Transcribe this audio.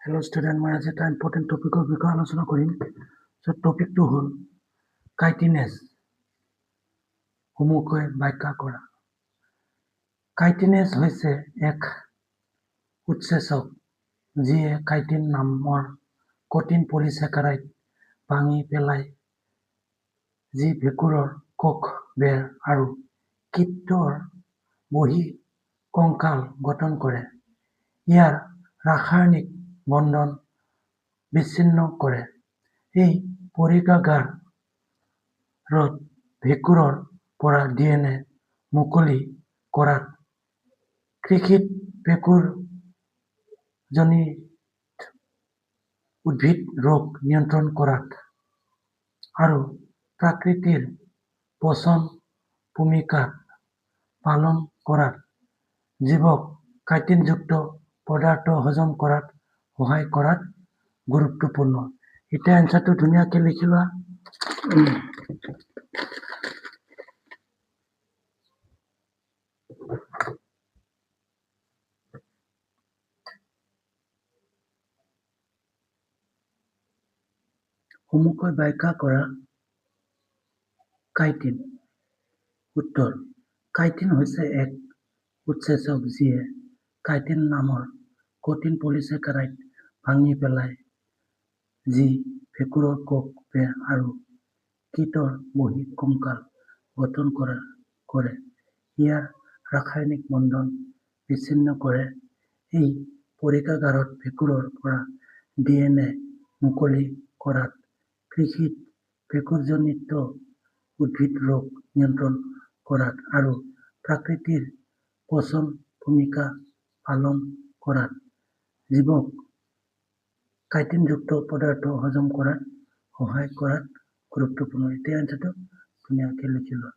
Hello student, মই আজি এটা ইম্পৰ্টেণ্ট টপিকৰ বিষয়ে আলোচনা কৰিম। টপিকটো হ'ল কাইটিনেছ। সমূহকৈ ব্যাখ্যা কৰা। কাইটিনেছ হৈছে এক উৎসেচক যিয়ে কাইটিন নামৰ কঠিন পলিস্যাকাৰাইড ভাঙি পেলাই যি ভেঁকুৰৰ কোষ বেৰ আৰু কীটৰ বহি কংকাল গঠন কৰে। ইয়াৰ ৰাসায়নিক বন্ধন বিচ্ছিন্ন কৰে। এই পৰীক্ষাগাৰত ভেঁকুৰৰ পৰা DNA মুকলি কৰাত, কৃষিত ভেঁকুৰজনিত উদ্ভিদ ৰোগ নিয়ন্ত্ৰণ কৰাত আৰু প্ৰকৃতিৰ পচন ভূমিকাত পালন কৰাত, জীৱক কাইটিনযুক্ত পদাৰ্থ হজম কৰাত সহায় কৰাত গুৰুত্বপূৰ্ণ। এতিয়া এনচাৰটো ধুনীয়াকৈ লিখি লোৱা। সমূহকৈ ব্যাখ্যা কৰা কাইটিন। উত্তৰ: কাইটিন হৈছে এক উৎসেচক যিয়ে কাইটিন নামৰ কঠিন পলিস্যাকাৰাইড ভাঙি পেলাই যি ভেঁকুৰৰ কোষ বেৰ আৰু কীটৰ বহি কংকাল গঠন কৰে। ইয়াৰ ৰাসায়নিক বন্ধন বিচ্ছিন্ন কৰে। এই পৰীক্ষাগাৰত ভেঁকুৰৰ পৰা DNA মুকলি কৰাত, কৃষিত ভেঁকুৰজনিত উদ্ভিদ ৰোগ নিয়ন্ত্ৰণ কৰাত আৰু প্ৰকৃতিৰ পচন ভূমিকা পালন কৰাত, জীৱক কাইটিনযুক্ত পদাৰ্থ হজম কৰাত সহায় কৰাত গুৰুত্বপূৰ্ণ। এতিয়া এনচাৰটো ধুনীয়াকৈ লিখি লোৱা।